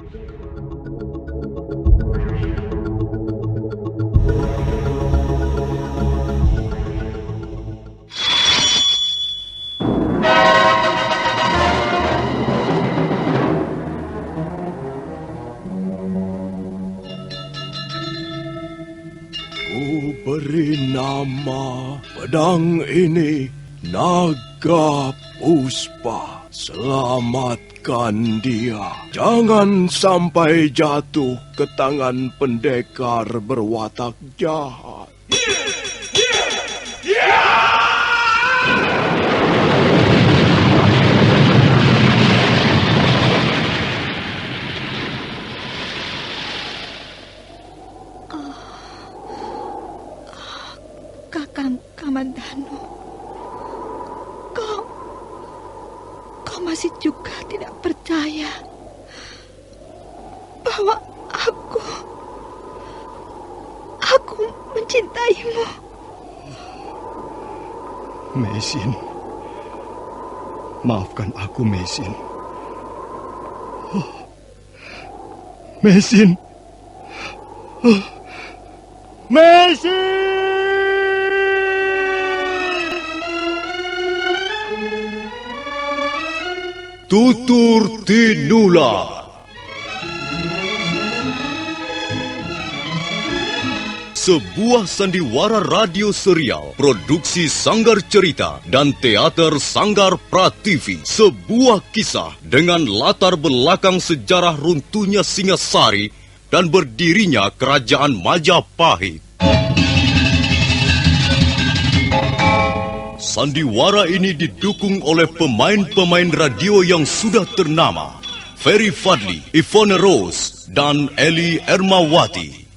Beri nama pedang ini Naga Puspa. Selamatkan dia. Jangan sampai jatuh ke tangan pendekar berwatak jahat. Kakang Kamandanu, kau masih juga tidak percaya bahwa aku mencintaimu. Meisin, maafkan aku, Meisin. Meisin. Meisin! Tutur Tinula. Sebuah sandiwara radio serial produksi Sanggar Cerita dan Teater Sanggar Prativi. Sebuah kisah dengan latar belakang sejarah runtuhnya Singasari dan berdirinya Kerajaan Majapahit. Sandiwara ini didukung oleh pemain-pemain radio yang sudah ternama, Ferry Fadli, Ivone Rose, dan Eli Ermawati.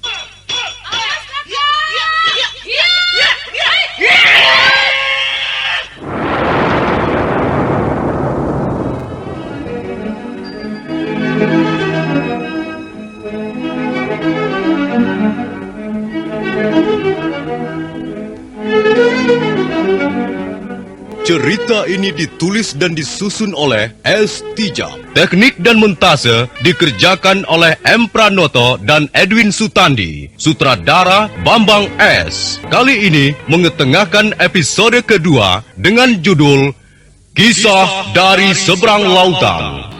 Cerita ini ditulis dan disusun oleh S. Tijab. Teknik dan montase dikerjakan oleh M. Pranoto dan Edwin Sutandi. Sutradara Bambang S. Kali ini mengetengahkan episode kedua dengan judul Kisah dari Seberang Lautan.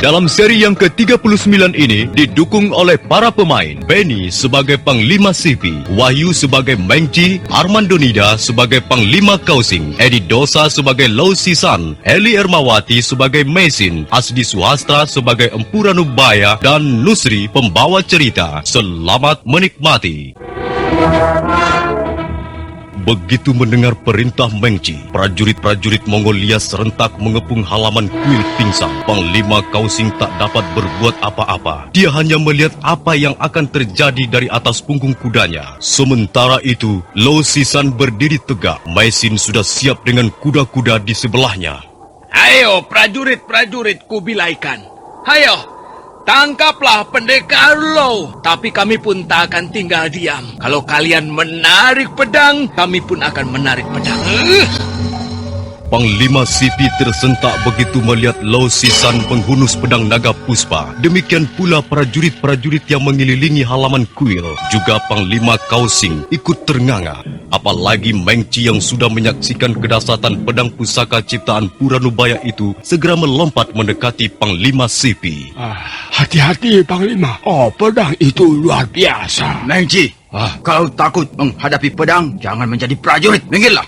Dalam seri yang ke-39 ini didukung oleh para pemain Benny sebagai Panglima Sipi, Wahyu sebagai Mengci, Armando Nida sebagai Panglima Kausing, Edi Dosa sebagai Lau Sisan, Eli Ermawati sebagai Meisin, Asdi Suhastra sebagai Empu Ranubaya, dan Nusri pembawa cerita. Selamat menikmati. Begitu mendengar perintah Mengci, prajurit-prajurit Mongolia serentak mengepung halaman kuil pingsan. Panglima Kausing tak dapat berbuat apa-apa. Dia hanya melihat apa yang akan terjadi dari atas punggung kudanya. Sementara itu, Lau Sisan berdiri tegak. Meisin sudah siap dengan kuda-kuda di sebelahnya. Ayo, prajurit-prajurit kubilaikan. Ayo, tangkaplah pendekar Lau. Tapi kami pun tak akan tinggal diam. Kalau kalian menarik pedang, kami pun akan menarik pedang. Panglima Sipi tersentak begitu melihat Lau Sisan menghunus pedang naga puspa. Demikian pula prajurit-prajurit yang mengelilingi halaman kuil. Juga Panglima Kausing ikut ternganga. Apalagi Mengci yang sudah menyaksikan kedahsyatan pedang pusaka ciptaan Puranubaya itu segera melompat mendekati Panglima Sipi. Hati-hati, Panglima. Oh, pedang itu luar biasa. Mengci, kalau takut menghadapi pedang, jangan menjadi prajurit. Minggirlah.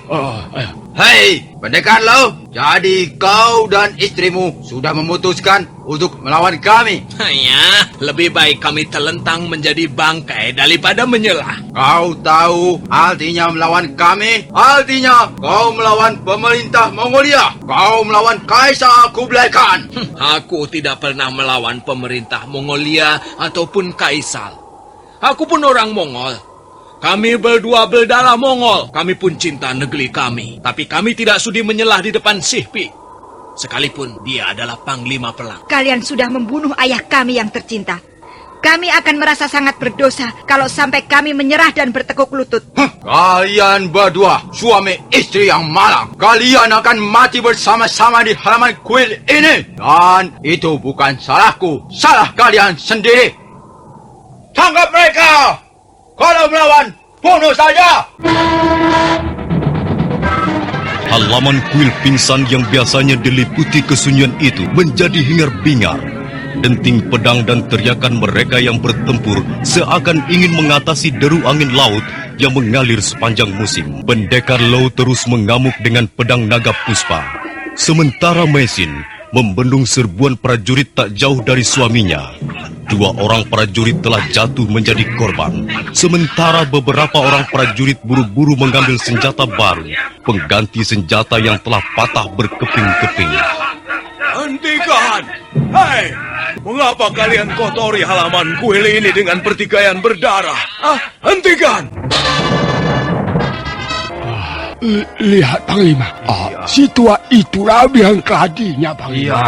Hei, pendekar Lau. Jadi kau dan istrimu sudah memutuskan untuk melawan kami. Ya, lebih baik kami terlentang menjadi bangkai daripada menyelah. Kau tahu artinya melawan kami? Artinya kau melawan pemerintah Mongolia. Kau melawan Kaisar Kublai Khan. Aku tidak pernah melawan pemerintah Mongolia ataupun Kaisar. Aku pun orang Mongol. Kami berdua berdarah Mongol. Kami pun cinta negeri kami. Tapi kami tidak sudi menyelah di depan Sihpi. Sekalipun dia adalah panglima perang. Kalian sudah membunuh ayah kami yang tercinta. Kami akan merasa sangat berdosa kalau sampai kami menyerah dan bertekuk lutut. Kalian berdua, suami istri yang malang. Kalian akan mati bersama-sama di halaman kuil ini. Dan itu bukan salahku, salah kalian sendiri. Tangkap mereka! Kalau melawan, bunuh saja! Halaman kuil pingsan yang biasanya diliputi kesunyian itu menjadi hingar-bingar. Denting pedang dan teriakan mereka yang bertempur seakan ingin mengatasi deru angin laut yang mengalir sepanjang musim. Pendekar Low terus mengamuk dengan pedang naga puspa. Sementara Mesin membendung serbuan prajurit tak jauh dari suaminya. 2 orang prajurit telah jatuh menjadi korban. Sementara beberapa orang prajurit buru-buru mengambil senjata baru, pengganti senjata yang telah patah berkeping-keping. Hentikan! Hei! Mengapa kalian kotori halaman kuil ini dengan pertikaian berdarah? Hentikan! Lihat Panglima, si tua itu yang keladinya Panglima. Iya,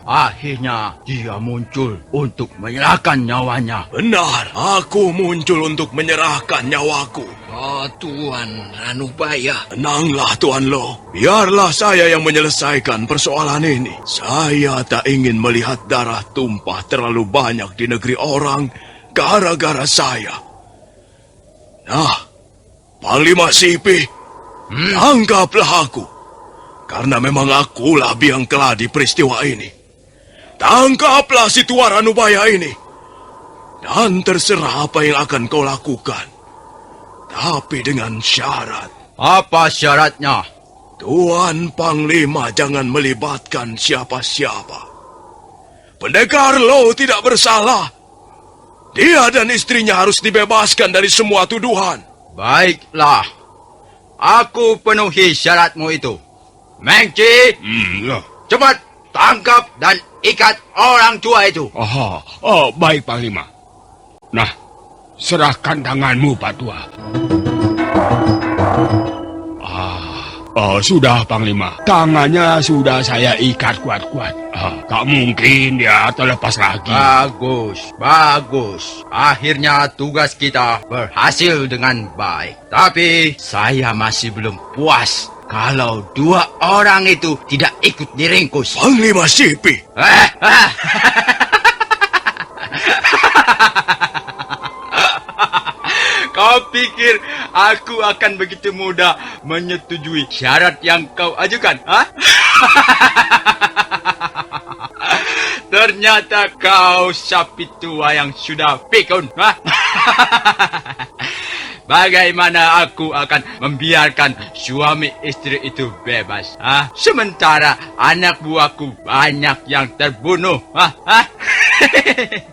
akhirnya dia muncul untuk menyerahkan nyawanya. Benar, aku muncul untuk menyerahkan nyawaku. Tuan Ranubaya. Tenanglah, Tuan Lo. Biarlah saya yang menyelesaikan persoalan ini. Saya tak ingin melihat darah tumpah terlalu banyak di negeri orang gara-gara saya. Nah, Panglima Sipi, anggaplah aku. Karena memang akulah biang keladi peristiwa ini. Tangkaplah si tua Ranubaya ini. Dan terserah apa yang akan kau lakukan. Tapi dengan syarat. Apa syaratnya? Tuan Panglima jangan melibatkan siapa-siapa. Pendekar Lo tidak bersalah. Dia dan istrinya harus dibebaskan dari semua tuduhan. Baiklah. Aku penuhi syaratmu itu. Mengci, cepat tangkap dan ikat orang tua itu. Baik Panglima. Nah, serahkan tanganmu, Pak Tua. Sudah, Panglima. Tangannya sudah saya ikat kuat-kuat. Tak mungkin dia terlepas lagi. Bagus. Akhirnya tugas kita berhasil dengan baik. Tapi saya masih belum puas kalau 2 orang itu tidak ikut diringkus. Panglima Sipi. Kau pikir aku akan begitu mudah menyetujui syarat yang kau ajukan? Ternyata kau sapi tua yang sudah pikun. Bagaimana aku akan membiarkan suami istri itu bebas? Sementara anak buahku banyak yang terbunuh.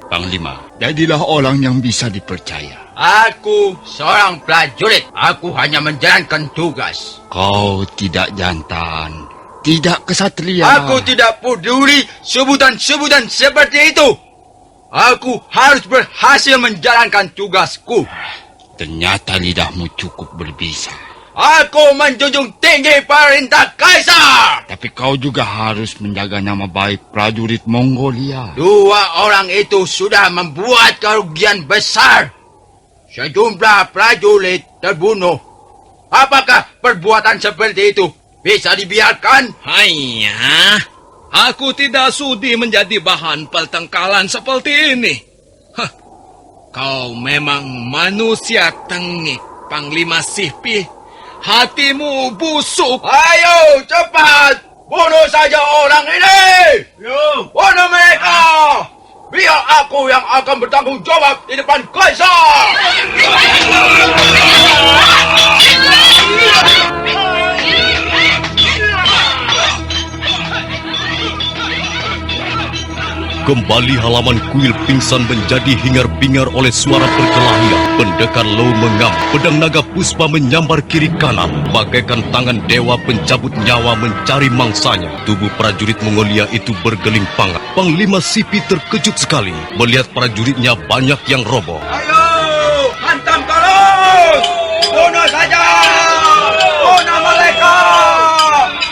Panglima, jadilah orang yang bisa dipercaya. Aku seorang prajurit. Aku hanya menjalankan tugas. Kau tidak jantan, tidak kesatria. Aku tidak peduli sebutan-sebutan seperti itu. Aku harus berhasil menjalankan tugasku. Ternyata lidahmu cukup berbisa. Aku menjunjung tinggi perintah Kaisar. Tapi kau juga harus menjaga nama baik prajurit Mongolia. 2 orang itu sudah membuat kerugian besar. Sejumlah prajurit terbunuh. Apakah perbuatan seperti itu bisa dibiarkan? Hanya, aku tidak sudi menjadi bahan pertengkaran seperti ini. Kau memang manusia tengik, Panglima Sipi. Hatimu busuk. Ayo, cepat! Bunuh saja orang ini! Bunuh mereka! Biar aku yang akan bertanggung jawab di depan Kaisar! Kembali halaman kuil pingsan menjadi hingar-bingar oleh suara perkelahian. Pendekar Low mengam, pedang naga puspa menyambar kiri kanan, bagaikan tangan dewa pencabut nyawa mencari mangsanya. Tubuh prajurit Mongolia itu bergeling pangat. Panglima Sipi terkejut sekali melihat prajuritnya banyak yang roboh. Ayo, hantam terus! Bunuh saja! Bunuh mereka!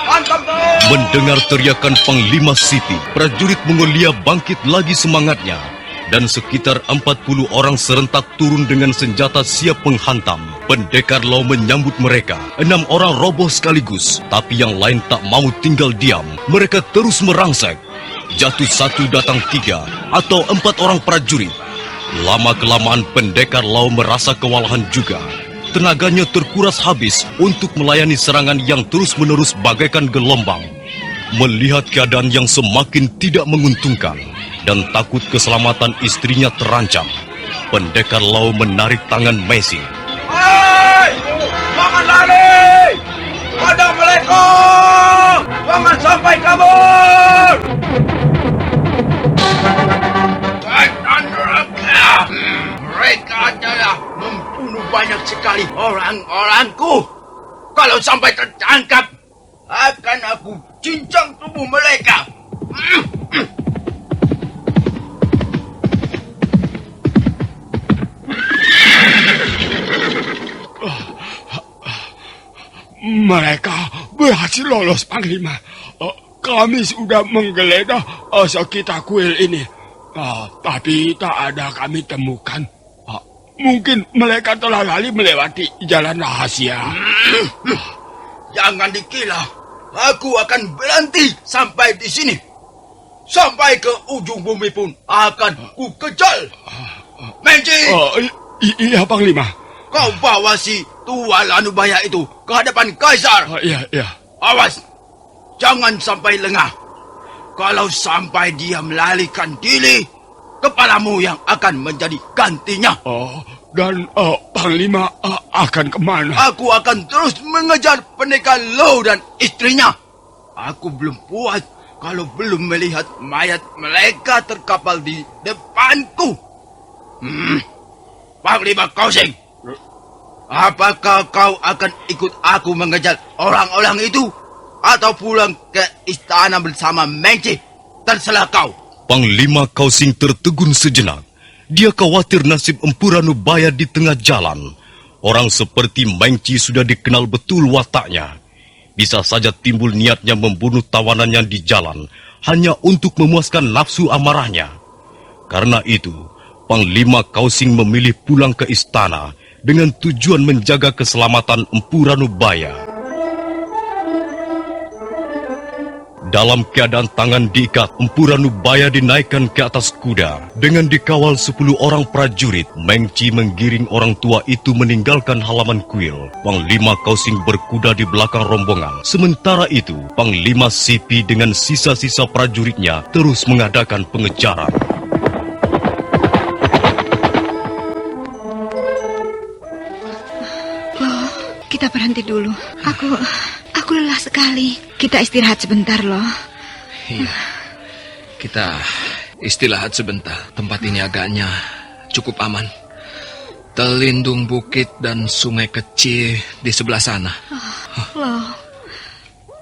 Hantam terus! Mendengar teriakan Panglima Sipi, prajurit Mongolia bangkit lagi semangatnya. dan sekitar 40 orang serentak turun dengan senjata siap menghantam. Pendekar Lau menyambut mereka. 6 orang roboh sekaligus, tapi yang lain tak mau tinggal diam. Mereka terus merangsek. Jatuh 1 datang 3 atau 4 orang prajurit. Lama-kelamaan pendekar Lau merasa kewalahan juga. Tenaganya terkuras habis untuk melayani serangan yang terus-menerus bagaikan gelombang. Melihat keadaan yang semakin tidak menguntungkan dan takut keselamatan istrinya terancam, pendekar Lau menarik tangan Messi. Hei! Jangan lari! Ada mereka! Jangan sampai kabur! Setan neraka! Mereka adalah membunuh banyak sekali orang-orangku. Kalau sampai tertangkap, akan aku cincang tubuh mereka. Mereka berhasil lolos, Panglima. Kami sudah menggeledah sekitar kuil ini. Tapi tak ada kami temukan. Mungkin mereka telah lari melewati jalan rahasia. Jangan dikira aku akan berhenti sampai di sini. Sampai ke ujung bumi pun akan ku kejar. Menji, Iya, Panglima. kau bawa si Tua Lanubaya itu ke hadapan Kaisar. Iya. Awas, jangan sampai lengah. Kalau sampai dia melarikan diri, kepalamu yang akan menjadi gantinya. Dan Panglima akan kemana? Aku akan terus mengejar pendekar Lau dan istrinya. Aku belum puas kalau belum melihat mayat mereka terkapal di depanku. Panglima Kausing, apakah kau akan ikut aku mengejar orang-orang itu? Atau pulang ke istana bersama Mengci? Terserah kau. Panglima Kausing tertegun sejenak. Dia khawatir nasib Empu Ranubaya di tengah jalan. Orang seperti Mengci sudah dikenal betul wataknya. Bisa saja timbul niatnya membunuh tawanannya di jalan hanya untuk memuaskan nafsu amarahnya. Karena itu, Panglima Kausing memilih pulang ke istana dengan tujuan menjaga keselamatan Empu Ranubaya. Dalam keadaan tangan diikat, Empu Ranubaya dinaikkan ke atas kuda. Dengan dikawal 10 orang prajurit, Mengci menggiring orang tua itu meninggalkan halaman kuil. Panglima Kausing berkuda di belakang rombongan. Sementara itu, Panglima Sipi dengan sisa-sisa prajuritnya terus mengadakan pengejaran. Loh, kita berhenti dulu. Aku lelah sekali. Kita istirahat sebentar, loh. Iya, kita istirahat sebentar. Tempat ini agaknya cukup aman. Terlindung bukit dan sungai kecil di sebelah sana. Loh,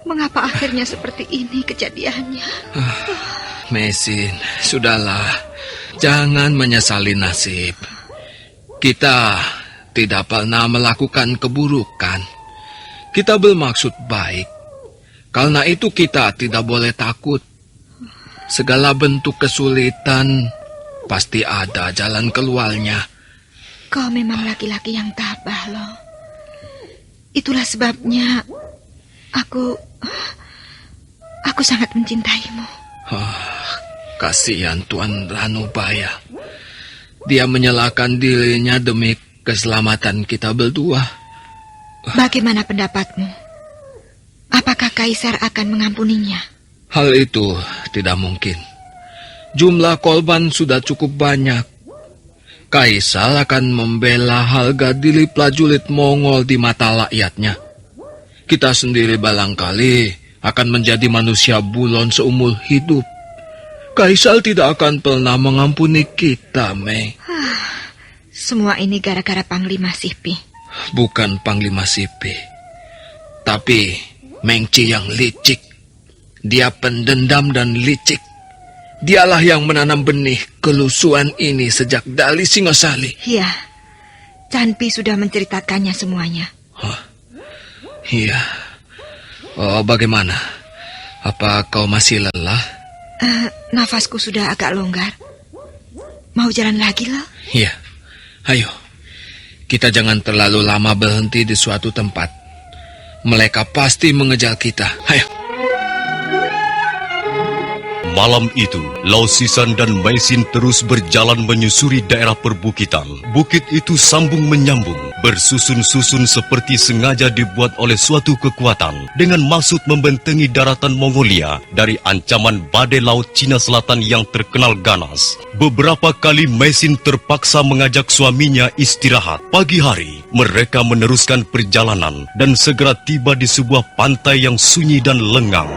mengapa akhirnya seperti ini kejadiannya? Mesin, sudahlah. Jangan menyesali nasib. Kita tidak pernah melakukan keburukan. Kita bermaksud baik. Karena itu kita tidak boleh takut. Segala bentuk kesulitan pasti ada jalan keluarnya. Kau memang laki-laki yang tabah, loh. Itulah sebabnya aku sangat mencintaimu. Kasihan Tuan Ranubaya. Dia menyalahkan dirinya demi keselamatan kita berdua. Bagaimana pendapatmu? Apakah Kaisar akan mengampuninya? Hal itu tidak mungkin. Jumlah korban sudah cukup banyak. Kaisar akan membela harga diri prajurit Mongol di mata rakyatnya. Kita sendiri barangkali akan menjadi manusia buron seumur hidup. Kaisar tidak akan pernah mengampuni kita, Mei. Semua ini gara-gara Panglima Sipi. Bukan Panglima Sipi, tapi Mengci yang licik. Dia pendendam dan licik. Dialah yang menanam benih kelusuan ini sejak dari Singosari. Iya, Canpi sudah menceritakannya semuanya. Iya. Oh, bagaimana? Apa kau masih lelah? Nafasku sudah agak longgar. mau jalan lagi loh? Iya, ayo. Kita jangan terlalu lama berhenti di suatu tempat. Mereka pasti mengejar kita. Ayo. Malam itu, Lau Sisan dan Maisin terus berjalan menyusuri daerah perbukitan. Bukit itu sambung menyambung, bersusun-susun seperti sengaja dibuat oleh suatu kekuatan dengan maksud membentengi daratan Mongolia dari ancaman badai laut Cina Selatan yang terkenal ganas. Beberapa kali Maisin terpaksa mengajak suaminya istirahat. Pagi hari, mereka meneruskan perjalanan dan segera tiba di sebuah pantai yang sunyi dan lengang.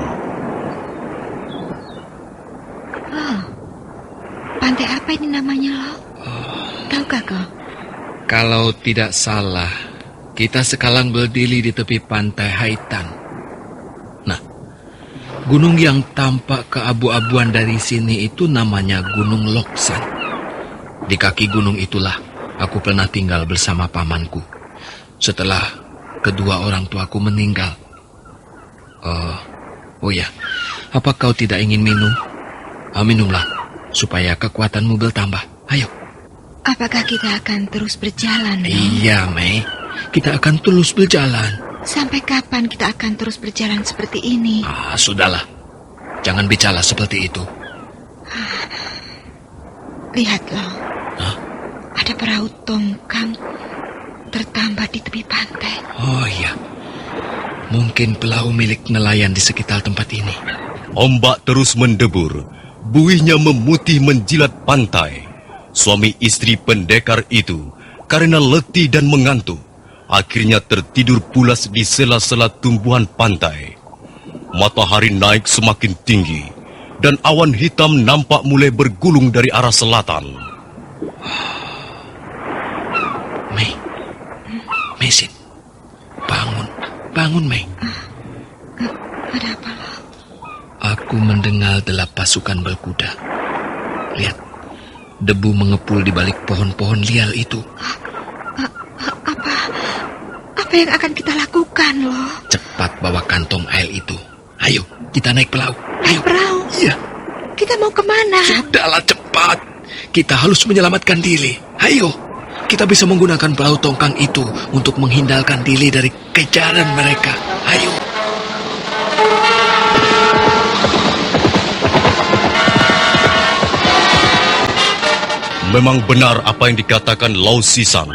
Pantai apa ini namanya, Lo? Tahukah kau? Kalau tidak salah, kita sekarang berdiri di tepi pantai Haitan. Nah, gunung yang tampak keabu-abuan dari sini itu namanya Gunung Loksan. Di kaki gunung itulah aku pernah tinggal bersama pamanku. Setelah kedua orang tuaku meninggal. Oh ya, apa kau tidak ingin minum? Minumlah, supaya kekuatanmu bertambah. Ayo. Apakah kita akan terus berjalan, Lo? Iya, Mei. Kita akan terus berjalan. Sampai kapan kita akan terus berjalan seperti ini? Sudahlah. Jangan bicara seperti itu. Lihat, Lo. Hah? Ada perahu tongkang tertambat di tepi pantai. Oh iya. Mungkin perahu milik nelayan di sekitar tempat ini. Ombak terus mendebur, buihnya memutih menjilat pantai. Suami istri pendekar itu, karena letih dan mengantuk, akhirnya tertidur pulas di sela-sela tumbuhan pantai. Matahari naik semakin tinggi, dan awan hitam nampak mulai bergulung dari arah selatan. Mei. Maisin. Bangun, Mei. Ada apa, Lo? Aku mendengar delap pasukan berkuda. Lihat, debu mengepul di balik pohon-pohon liar itu. Apa yang akan kita lakukan, Lo? Cepat bawa kantong air itu. Ayo, kita naik perahu. Naik perahu? Iya. Kita mau kemana? Sudahlah, cepat. Kita harus menyelamatkan diri. Ayo, kita bisa menggunakan perahu tongkang itu untuk menghindarkan diri dari kejaran mereka. Ayo. Memang benar apa yang dikatakan Lau Sisan.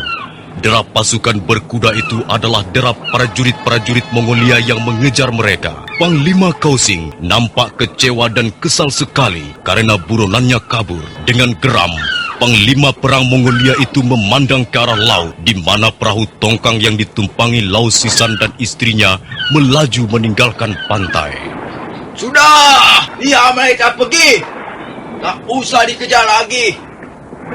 Derap pasukan berkuda itu adalah derap prajurit-prajurit Mongolia yang mengejar mereka. Panglima Kausing nampak kecewa dan kesal sekali karena buronannya kabur. Dengan geram, Panglima perang Mongolia itu memandang ke arah laut, di mana perahu tongkang yang ditumpangi Lau Sisan dan istrinya melaju meninggalkan pantai. Sudah, biar mereka pergi. Tak usah dikejar lagi.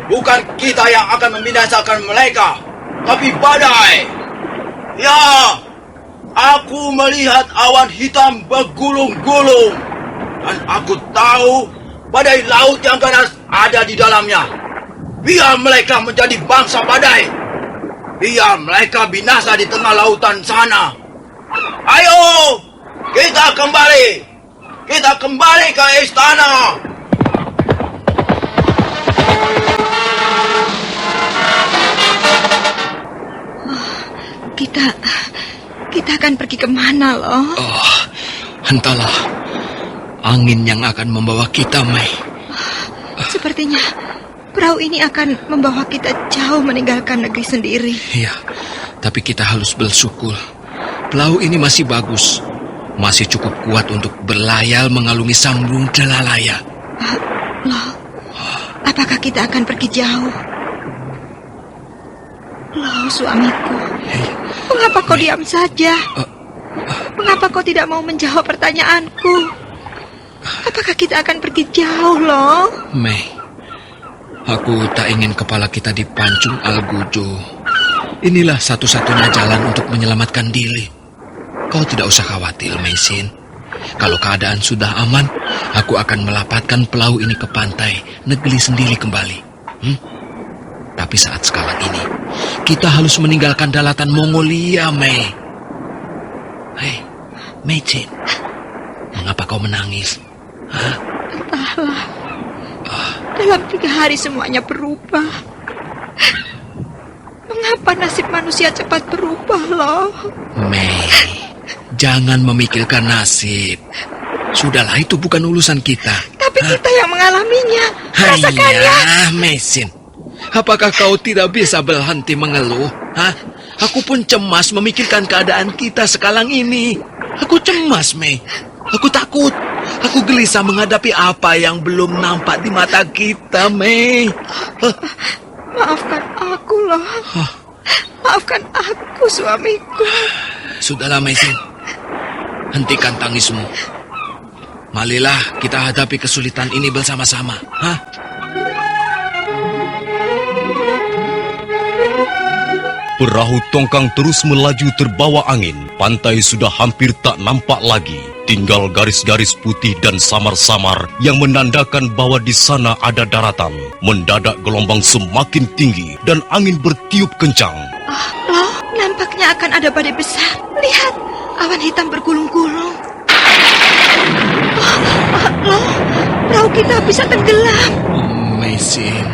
Bukan kita yang akan membinasakan mereka, tapi badai. Ya, aku melihat awan hitam bergulung-gulung. Dan aku tahu badai laut yang ganas ada di dalamnya. Biar mereka menjadi bangsa badai. Biar mereka binasa di tengah lautan sana. Ayo, kita kembali. Kita kembali ke istana. Kita akan pergi kemana, Lo? Entahlah. Angin yang akan membawa kita, Mei. Sepertinya perahu ini akan membawa kita jauh meninggalkan negeri sendiri. Iya, tapi kita harus bersyukur. Perahu ini masih bagus. Masih cukup kuat untuk berlayar mengalungi sambung Jalalaya. Lo, apakah kita akan pergi jauh? Lo, suamiku. Mengapa kau diam saja? Mengapa kau tidak mau menjawab pertanyaanku? Apakah kita akan pergi jauh, Lo? Mei, aku tak ingin kepala kita dipancung Algujo. Inilah satu-satunya jalan untuk menyelamatkan diri. Kau tidak usah khawatir, Maisin. Kalau keadaan sudah aman, aku akan melapatkan perahu ini ke pantai, negeri sendiri kembali. Tapi saat sekarang ini, kita harus meninggalkan daratan Mongolia, Mei. Hei, Maisin, mengapa kau menangis? Hah? Entahlah. Dalam 3 hari semuanya berubah. Mengapa nasib manusia cepat berubah, loh? Mei, jangan memikirkan nasib. Sudahlah, itu bukan urusan kita. Tapi kita yang mengalaminya. Rasakannya. Haiya, Mesin. Apakah kau tidak bisa berhenti mengeluh? Hah? Aku pun cemas memikirkan keadaan kita sekarang ini. Aku cemas, Mei. Aku takut. Aku gelisah menghadapi apa yang belum nampak di mata kita, Mei. Maafkan aku, loh. Maafkan aku, suamiku. Sudahlah, Mesin. Hentikan tangismu. Marilah kita hadapi kesulitan ini bersama-sama. Hah? Perahu tongkang terus melaju terbawa angin. Pantai sudah hampir tak nampak lagi. Tinggal garis-garis putih dan samar-samar yang menandakan bahwa di sana ada daratan. Mendadak gelombang semakin tinggi dan angin bertiup kencang. Loh, nampaknya akan ada badai besar. Lihat, awan hitam bergulung-gulung. Loh, perahu kita bisa tenggelam. Mesin,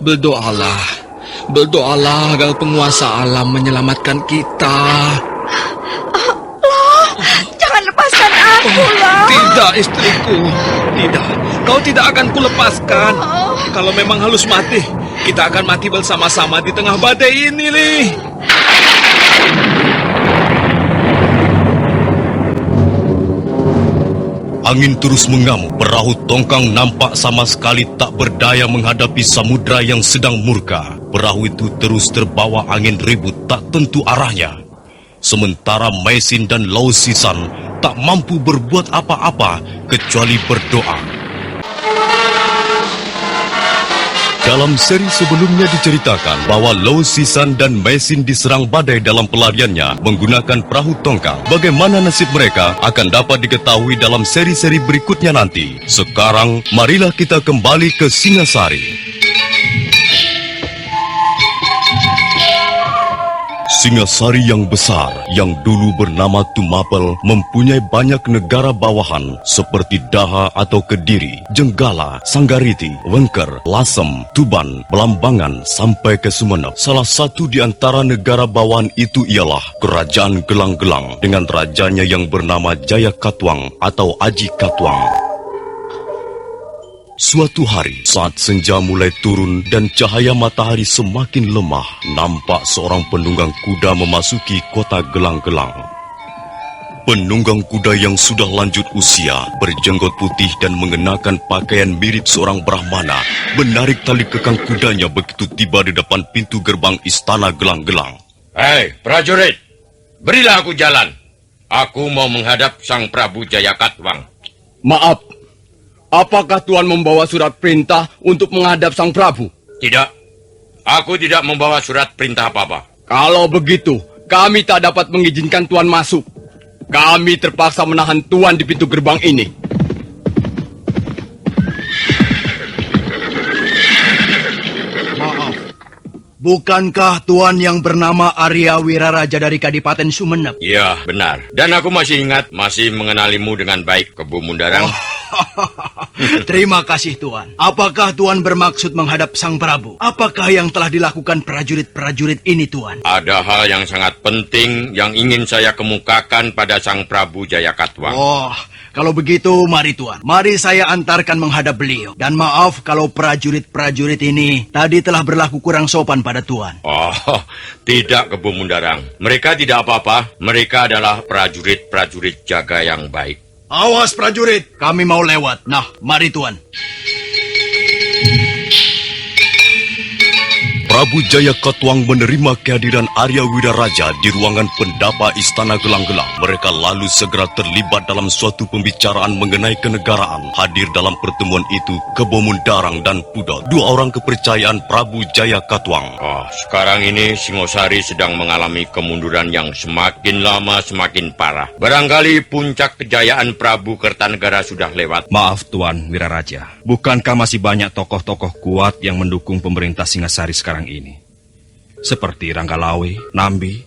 berdoalah. Berdoalah agar penguasa alam menyelamatkan kita. Loh, jangan lepaskan aku, loh. Tidak, istriku. Tidak, kau tidak akan kulepaskan. Kalau memang harus mati, kita akan mati bersama-sama di tengah badai ini, Li. Angin terus mengamuk. Perahu tongkang nampak sama sekali tak berdaya menghadapi samudra yang sedang murka. Perahu itu terus terbawa angin ribut tak tentu arahnya. Sementara Mesin dan Lau Sisan tak mampu berbuat apa-apa kecuali berdoa. Dalam seri sebelumnya diceritakan bahwa Lau Sisan dan Mesin diserang badai dalam pelariannya menggunakan perahu tongkang. Bagaimana nasib mereka akan dapat diketahui dalam seri-seri berikutnya nanti. Sekarang, marilah kita kembali ke Singasari. Singasari yang besar, yang dulu bernama Tumapel, mempunyai banyak negara bawahan seperti Daha atau Kediri, Jenggala, Sanggariti, Wengker, Lasem, Tuban, Belambangan, sampai ke Sumenep. Salah satu di antara negara bawahan itu ialah Kerajaan Gelang-Gelang dengan rajanya yang bernama Jaya Katwang atau Aji Katwang. Suatu hari, saat senja mulai turun dan cahaya matahari semakin lemah, nampak seorang penunggang kuda memasuki kota Gelang-Gelang. Penunggang kuda yang sudah lanjut usia, berjenggot putih dan mengenakan pakaian mirip seorang Brahmana, menarik tali kekang kudanya begitu tiba di depan pintu gerbang istana Gelang-Gelang. Hei, prajurit, berilah aku jalan. Aku mau menghadap Sang Prabu Jaya Katwang. Maaf, apakah Tuan membawa surat perintah untuk menghadap Sang Prabu? Tidak, aku tidak membawa surat perintah apa-apa. Kalau begitu, kami tak dapat mengizinkan Tuan masuk. Kami terpaksa menahan Tuan di pintu gerbang ini. Maaf, bukankah Tuan yang bernama Arya Wiraraja dari Kadipaten Sumenep? Iya, benar. Dan aku masih ingat, masih mengenalimu dengan baik, Kebu Mundarang. Terima kasih Tuan. Apakah Tuan bermaksud menghadap Sang Prabu? Apakah yang telah dilakukan prajurit-prajurit ini Tuan? Ada hal yang sangat penting yang ingin saya kemukakan pada Sang Prabu Jaya Katwang. Oh, kalau begitu mari Tuan. Mari saya antarkan menghadap beliau. Dan maaf kalau prajurit-prajurit ini tadi telah berlaku kurang sopan pada Tuan. Oh, tidak Kebu Mundarang. Mereka tidak apa-apa. Mereka adalah prajurit-prajurit jaga yang baik. Awas prajurit, kami mau lewat. Nah, mari Tuan. Prabu Jaya Katwang menerima kehadiran Arya Wiraraja di ruangan pendapa Istana Gelang-Gelang. Mereka lalu segera terlibat dalam suatu pembicaraan mengenai kenegaraan. Hadir dalam pertemuan itu Kebo Mundarang dan Pudot, dua orang kepercayaan Prabu Jaya Katwang. Oh, sekarang ini Singosari sedang mengalami kemunduran yang semakin lama semakin parah. Barangkali puncak kejayaan Prabu Kertanegara sudah lewat. Maaf Tuan Wiraraja, bukankah masih banyak tokoh-tokoh kuat yang mendukung pemerintah Singasari sekarang ini? Seperti Ranggalawe, Nambi,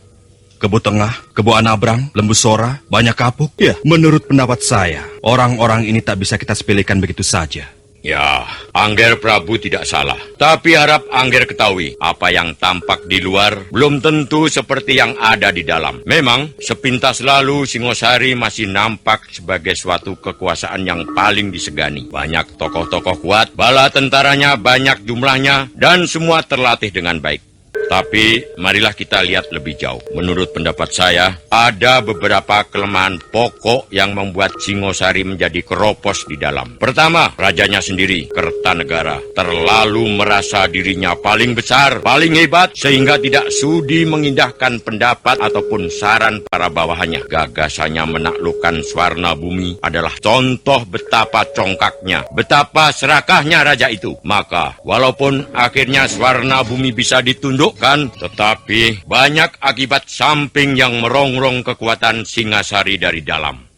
Kebo Tengah, Kebo Anabrang, Lembu Sora, Banyak Kapuk. Ya, menurut pendapat saya, orang-orang ini tak bisa kita sepelekan begitu saja. Ya, Angger Prabu tidak salah. Tapi harap Angger ketahui, apa yang tampak di luar belum tentu seperti yang ada di dalam. Memang, sepintas lalu Singosari masih nampak sebagai suatu kekuasaan yang paling disegani. Banyak tokoh-tokoh kuat, bala tentaranya banyak jumlahnya, dan semua terlatih dengan baik. Tapi, marilah kita lihat lebih jauh. Menurut pendapat saya, ada beberapa kelemahan pokok yang membuat Singosari menjadi keropos di dalam. Pertama, rajanya sendiri, Kertanegara, terlalu merasa dirinya paling besar, paling hebat, sehingga tidak sudi mengindahkan pendapat ataupun saran para bawahannya. Gagasannya menaklukkan Swarna Bumi adalah contoh betapa congkaknya, betapa serakahnya raja itu. Maka, walaupun akhirnya Swarna Bumi bisa ditunduk, tetapi banyak akibat samping yang merongrong kekuatan Singasari dari dalam.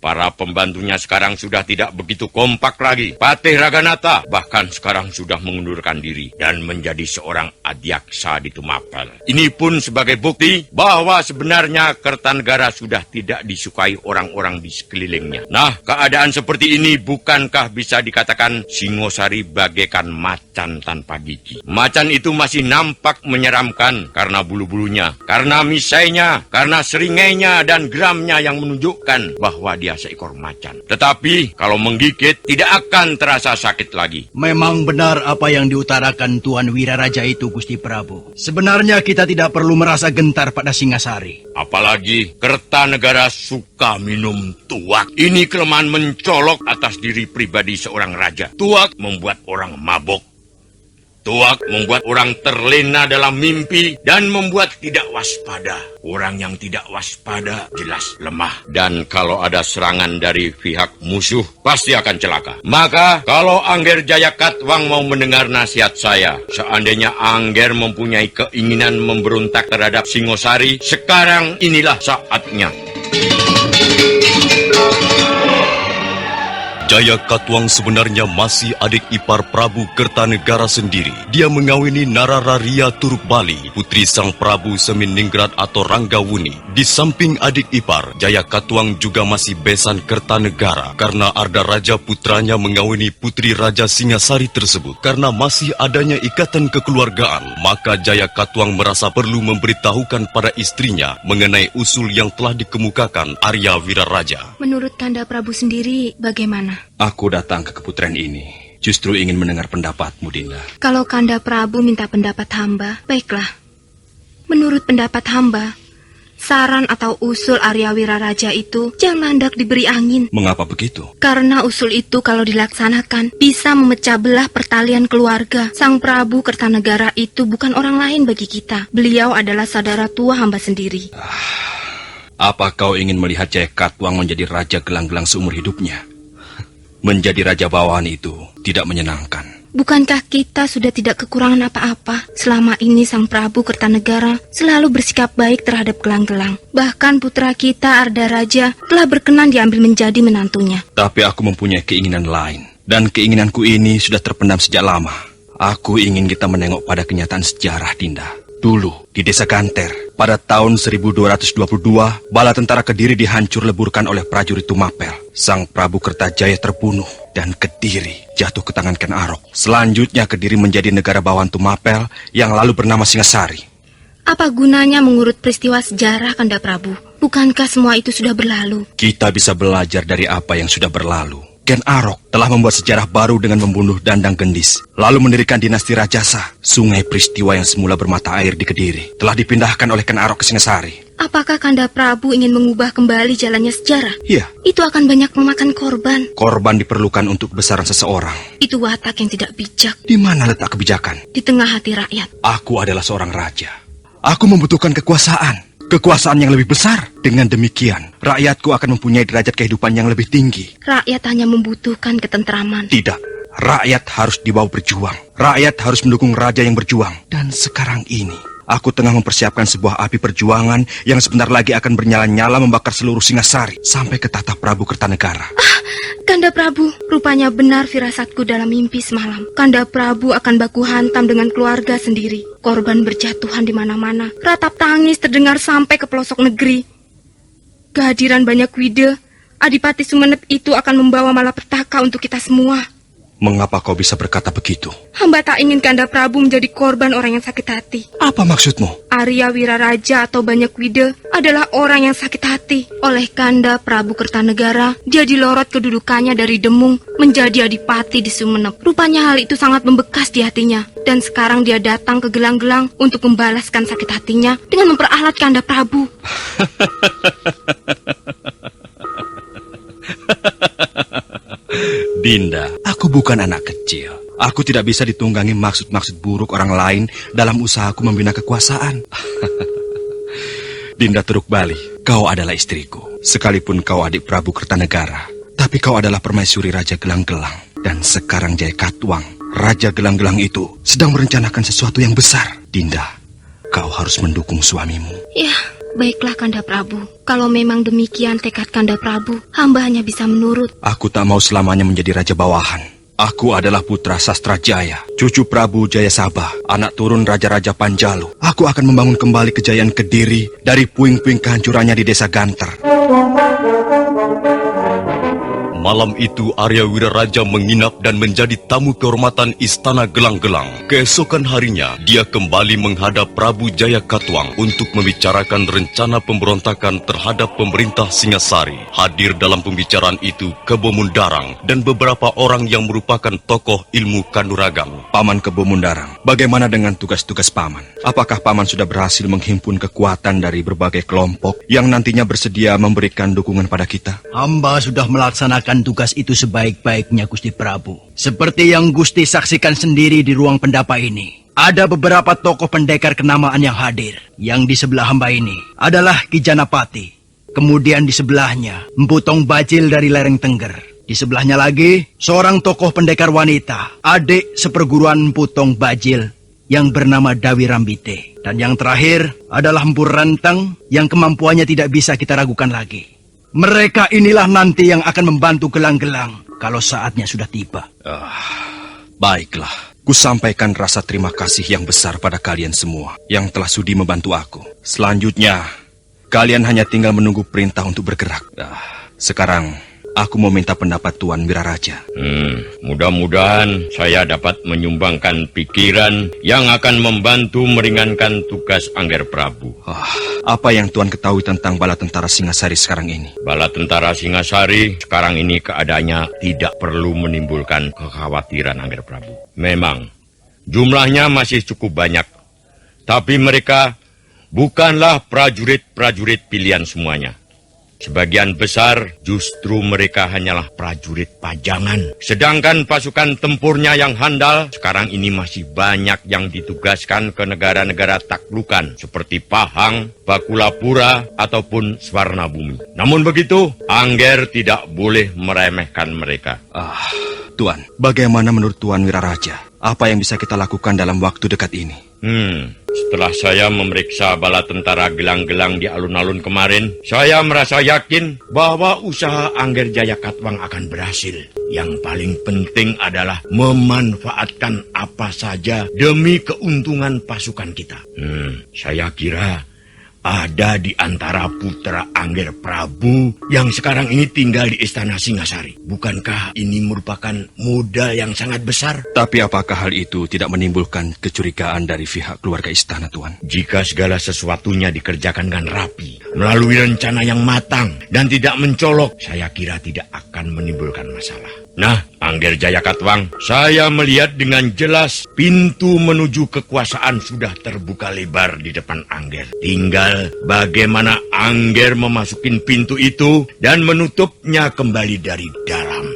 Para pembantunya sekarang sudah tidak begitu kompak lagi. Patih Raganata bahkan sekarang sudah mengundurkan diri dan menjadi seorang adyaksa di Tumapel. Ini pun sebagai bukti bahwa sebenarnya Kertanegara sudah tidak disukai orang-orang di sekelilingnya. Nah, keadaan seperti ini bukankah bisa dikatakan Singosari bagaikan macan tanpa gigi? Macan itu masih nampak menyeramkan karena bulu-bulunya, karena misainya, karena seringainya dan geramnya yang menunjukkan bahwa dia seekor macan. Tetapi kalau menggigit tidak akan terasa sakit lagi. Memang benar apa yang diutarakan Tuan Wiraraja itu, Gusti Prabu. Sebenarnya kita tidak perlu merasa gentar pada Singasari. Apalagi Kertanegara suka minum tuak. Ini kelemahan mencolok atas diri pribadi seorang raja. Tuak membuat orang mabok. Tuak membuat orang terlena dalam mimpi dan membuat tidak waspada. Orang yang tidak waspada jelas lemah. Dan kalau ada serangan dari pihak musuh, pasti akan celaka. Maka kalau Angger Jayakatwang mau mendengar nasihat saya, seandainya Angger mempunyai keinginan memberontak terhadap Singosari, sekarang inilah saatnya. Jayakatwang sebenarnya masih adik ipar Prabu Kertanegara sendiri. Dia mengawini Narararia Turukbali, putri sang Prabu Seminingrat atau Ranggawuni. Di samping adik ipar, Jayakatwang juga masih besan Kertanegara karena Arda Raja putranya mengawini putri Raja Singasari tersebut. Karena masih adanya ikatan kekeluargaan, maka Jayakatwang merasa perlu memberitahukan pada istrinya mengenai usul yang telah dikemukakan Arya Wiraraja. Menurut Kanda Prabu sendiri, bagaimana? Aku datang ke keputren ini justru ingin mendengar pendapatmu, Dinda. Kalau Kanda Prabu minta pendapat hamba, baiklah. Menurut pendapat hamba, saran atau usul Arya Wiraraja itu jangan hendak diberi angin. Mengapa begitu? Karena usul itu kalau dilaksanakan bisa memecah belah pertalian keluarga. Sang Prabu Kertanegara itu bukan orang lain bagi kita. Beliau adalah saudara tua hamba sendiri. Apa kau ingin melihat Jayakatwang menjadi raja gelang-gelang seumur hidupnya? Menjadi raja bawahan itu tidak menyenangkan. Bukankah kita sudah tidak kekurangan apa-apa? Selama ini Sang Prabu Kertanegara selalu bersikap baik terhadap gelang-gelang. Bahkan putra kita Arda Raja telah berkenan diambil menjadi menantunya. Tapi aku mempunyai keinginan lain. Dan keinginanku ini sudah terpendam sejak lama. Aku ingin kita menengok pada kenyataan sejarah, Dinda. Dulu, di desa Ganter, pada tahun 1222, bala tentara Kediri dihancur leburkan oleh prajurit Tumapel. Sang Prabu Kertajaya terbunuh dan Kediri jatuh ke tangan Ken Arok. Selanjutnya Kediri menjadi negara bawahan Tumapel yang lalu bernama Singasari. Apa gunanya mengurut peristiwa sejarah, Kanda Prabu? Bukankah semua itu sudah berlalu? Kita bisa belajar dari apa yang sudah berlalu. Ken Arok telah membuat sejarah baru dengan membunuh Dandang Gendis, lalu mendirikan dinasti Rajasa. Sungai peristiwa yang semula bermata air di Kediri telah dipindahkan oleh Ken Arok ke Singasari. Apakah Kanda Prabu ingin mengubah kembali jalannya sejarah? Iya. Itu akan banyak memakan korban. Korban diperlukan untuk kebesaran seseorang. Itu watak yang tidak bijak. Di mana letak kebijakan? Di tengah hati rakyat. Aku adalah seorang raja. Aku membutuhkan kekuasaan. Kekuasaan yang lebih besar. Dengan demikian, rakyatku akan mempunyai derajat kehidupan yang lebih tinggi. Rakyat hanya membutuhkan ketentraman. Tidak. Rakyat harus dibawa berjuang. Rakyat harus mendukung raja yang berjuang. Dan sekarang ini, aku tengah mempersiapkan sebuah api perjuangan yang sebentar lagi akan bernyala-nyala membakar seluruh Singasari sampai ke tahta Prabu Kertanegara. Kanda Prabu, rupanya benar firasatku dalam mimpi semalam. Kanda Prabu akan baku hantam dengan keluarga sendiri. Korban berjatuhan di mana-mana. Ratap tangis terdengar sampai ke pelosok negeri. Kehadiran banyak wide, Adipati Sumenep itu akan membawa malapetaka untuk kita semua. Mengapa kau bisa berkata begitu? Hamba tak ingin Kanda Prabu menjadi korban orang yang sakit hati. Apa maksudmu? Arya Wiraraja atau Banyakwida adalah orang yang sakit hati. Oleh Kanda Prabu Kertanegara, dia dilorot kedudukannya dari Demung menjadi adipati di Sumenep. Rupanya hal itu sangat membekas di hatinya. Dan sekarang dia datang ke Gelang-Gelang untuk membalaskan sakit hatinya dengan memperalat Kanda Prabu. Dinda, aku bukan anak kecil. Aku tidak bisa ditunggangi maksud-maksud buruk orang lain dalam usahaku membina kekuasaan. Dinda Teruk Bali, kau adalah istriku. Sekalipun kau adik Prabu Kertanegara, tapi kau adalah permaisuri Raja Gelang-Gelang. Dan sekarang Jaya Katwang, Raja Gelang-Gelang itu sedang merencanakan sesuatu yang besar. Dinda, kau harus mendukung suamimu. Ya, baiklah Kanda Prabu. Kalau memang demikian tekad Kanda Prabu, hamba hanya bisa menurut. Aku tak mau selamanya menjadi raja bawahan. Aku adalah putra Sastrajaya, cucu Prabu Jayasabah, anak turun Raja-Raja Panjalu. Aku akan membangun kembali kejayaan Kediri dari puing-puing kehancurannya di desa Ganter. Malam itu Arya Wiraraja menginap dan menjadi tamu kehormatan Istana Gelang-Gelang. Keesokan harinya, dia kembali menghadap Prabu Jaya Katwang untuk membicarakan rencana pemberontakan terhadap pemerintah Singasari. Hadir dalam pembicaraan itu Kebo Mundarang dan beberapa orang yang merupakan tokoh ilmu kanuragan. Paman Kebo Mundarang, bagaimana dengan tugas-tugas Paman? Apakah Paman sudah berhasil menghimpun kekuatan dari berbagai kelompok yang nantinya bersedia memberikan dukungan pada kita? Hamba sudah melaksanakan tugas itu sebaik-baiknya, Gusti Prabu. Seperti yang Gusti saksikan sendiri di ruang pendapa ini. Ada beberapa tokoh pendekar kenamaan yang hadir. Yang di sebelah hamba ini adalah Ki Janapati. Kemudian di sebelahnya, Empu Tong Bajil dari lereng Tengger. Di sebelahnya lagi, seorang tokoh pendekar wanita, adik seperguruan Empu Tong Bajil yang bernama Dawi Rambite. Dan yang terakhir adalah Empu Renteng yang kemampuannya tidak bisa kita ragukan lagi. Mereka inilah nanti yang akan membantu Gelang-Gelang kalau saatnya sudah tiba. Baiklah, ku sampaikan rasa terima kasih yang besar pada kalian semua yang telah sudi membantu aku. Selanjutnya, kalian hanya tinggal menunggu perintah untuk bergerak. Sekarang, aku mau minta pendapat Tuan Wiraraja. Mudah-mudahan saya dapat menyumbangkan pikiran yang akan membantu meringankan tugas Angger Prabu. Apa yang Tuan ketahui tentang bala tentara Singasari sekarang ini? Bala tentara Singasari sekarang ini keadaannya tidak perlu menimbulkan kekhawatiran Angger Prabu. Memang, jumlahnya masih cukup banyak. Tapi mereka bukanlah prajurit-prajurit pilihan semuanya. Sebagian besar justru mereka hanyalah prajurit pajangan. Sedangkan pasukan tempurnya yang handal sekarang ini masih banyak yang ditugaskan ke negara-negara taklukan seperti Pahang, Bakulapura, ataupun Swarnabumi. Namun begitu, Angger tidak boleh meremehkan mereka. Tuan, bagaimana menurut Tuan Wiraraja? Apa yang bisa kita lakukan dalam waktu dekat ini? Setelah saya memeriksa bala tentara Gelang-Gelang di alun-alun kemarin, saya merasa yakin bahwa usaha Angger Jaya Katwang akan berhasil. Yang paling penting adalah memanfaatkan apa saja demi keuntungan pasukan kita. Saya kira ada di antara putra Angger Prabu yang sekarang ini tinggal di Istana Singasari. Bukankah ini merupakan modal yang sangat besar? Tapi apakah hal itu tidak menimbulkan kecurigaan dari pihak keluarga istana, Tuan? Jika segala sesuatunya dikerjakan dengan rapi, melalui rencana yang matang dan tidak mencolok, saya kira tidak akan menimbulkan masalah. Nah, Angger Jaya Katwang, saya melihat dengan jelas pintu menuju kekuasaan sudah terbuka lebar di depan Angger. Tinggal bagaimana Angger memasukin pintu itu dan menutupnya kembali dari dalam.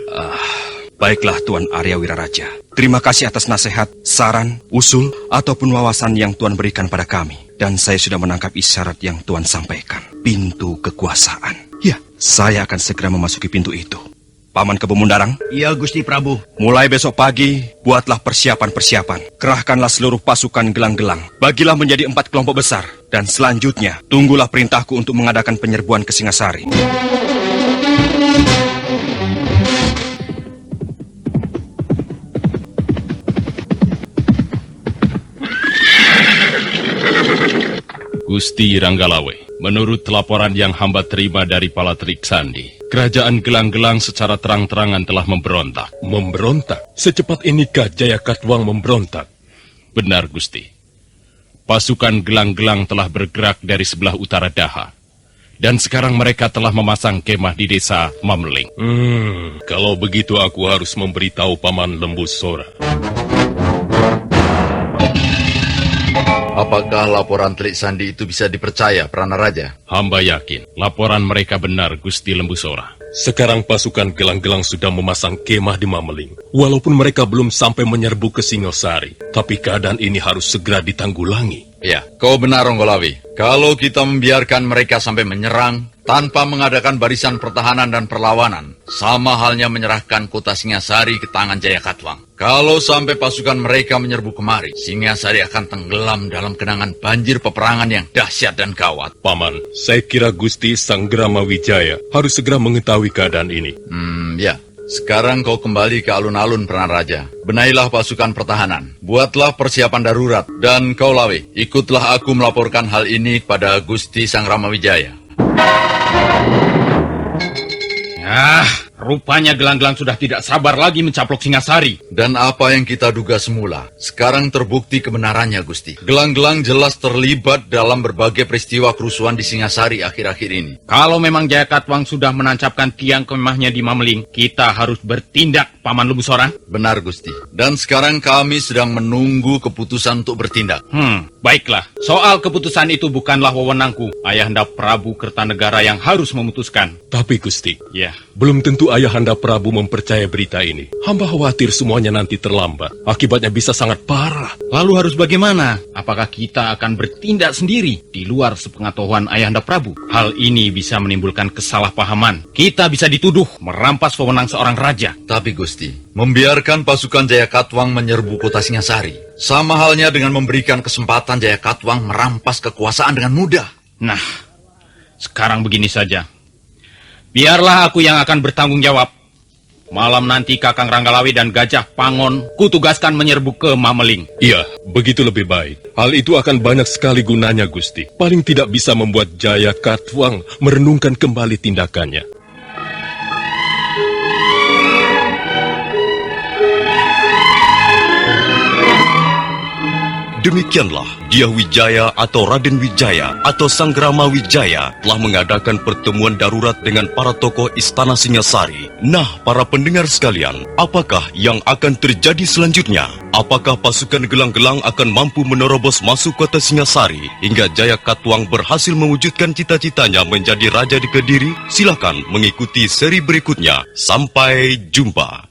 Baiklah Tuan Arya Wiraraja. Terima kasih atas nasihat, saran, usul, ataupun wawasan yang Tuan berikan pada kami. Dan saya sudah menangkap isyarat yang Tuan sampaikan. Pintu kekuasaan. Ya, saya akan segera memasuki pintu itu. Paman Kebo Mundarang? Iya, Gusti Prabu. Mulai besok pagi, buatlah persiapan-persiapan. Kerahkanlah seluruh pasukan Gelang-Gelang. Bagilah menjadi 4 kelompok besar. Dan selanjutnya, tunggulah perintahku untuk mengadakan penyerbuan ke Singasari. Gusti Ranggalawe, menurut laporan yang hamba terima dari Palatrik Sandi, kerajaan Gelang-Gelang secara terang-terangan telah memberontak. Memberontak? Secepat inikah Jaya Katwang memberontak? Benar, Gusti. Pasukan Gelang-Gelang telah bergerak dari sebelah utara Daha. Dan sekarang mereka telah memasang kemah di desa Mameling. Kalau begitu aku harus memberitahu Paman Lembu Sora. Apakah laporan Telik Sandi itu bisa dipercaya, Pranaraja? Hamba yakin, laporan mereka benar, Gusti Lembu Sora. Sekarang pasukan Gelang-Gelang sudah memasang kemah di Mameling. Walaupun mereka belum sampai menyerbu ke Singosari, tapi keadaan ini harus segera ditanggulangi. Ya, kau benar, Ronggolawi. Kalau kita membiarkan mereka sampai menyerang, tanpa mengadakan barisan pertahanan dan perlawanan, sama halnya menyerahkan kota Singasari ke tangan Jaya Katwang. Kalau sampai pasukan mereka menyerbu kemari, Singasari akan tenggelam dalam kenangan banjir peperangan yang dahsyat dan gawat. Paman, saya kira Gusti Sanggrama Wijaya harus segera mengetahui keadaan ini. Ya. Sekarang kau kembali ke alun-alun, Pranaraja. Benailah pasukan pertahanan. Buatlah persiapan darurat. Dan kau, Lawe, ikutlah aku melaporkan hal ini kepada Gusti Sang Ramawijaya. Rupanya Gelang-Gelang sudah tidak sabar lagi mencaplok Singasari. Dan apa yang kita duga semula, sekarang terbukti kebenarannya, Gusti. Gelang-Gelang jelas terlibat dalam berbagai peristiwa kerusuhan di Singasari akhir-akhir ini. Kalau memang Jaya Katwang sudah menancapkan tiang kemahnya di Mameling, kita harus bertindak, Paman Lembu Sora. Benar, Gusti. Dan sekarang kami sedang menunggu keputusan untuk bertindak. Baiklah. Soal keputusan itu bukanlah wewenangku. Ayahanda Prabu Kertanegara yang harus memutuskan. Tapi, Gusti, Ya. belum tentu Ayahanda Prabu mempercayai berita ini. Hamba khawatir semuanya nanti terlambat. Akibatnya bisa sangat parah. Lalu harus bagaimana? Apakah kita akan bertindak sendiri di luar sepengetahuan Ayahanda Prabu? Hal ini bisa menimbulkan kesalahpahaman. Kita bisa dituduh merampas wewenang seorang raja. Tapi, Gusti, membiarkan pasukan Jaya Katwang menyerbu kota Singasari, sama halnya dengan memberikan kesempatan Jaya Katwang merampas kekuasaan dengan mudah. Nah, sekarang begini saja. Biarlah aku yang akan bertanggung jawab. Malam nanti Kakang Ranggalawi dan Gajah Pangon kutugaskan menyerbu ke Mameling. Iya, begitu lebih baik. Hal itu akan banyak sekali gunanya, Gusti. Paling tidak bisa membuat Jaya Katwang merenungkan kembali tindakannya. Demikianlah, Dyah Wijaya atau Raden Wijaya atau Sanggrama Wijaya telah mengadakan pertemuan darurat dengan para tokoh Istana Singasari. Nah, para pendengar sekalian, apakah yang akan terjadi selanjutnya? Apakah pasukan Gelang-Gelang akan mampu menerobos masuk kota Singasari hingga Jaya Katwang berhasil mewujudkan cita-citanya menjadi raja di Kediri? Silakan mengikuti seri berikutnya. Sampai jumpa.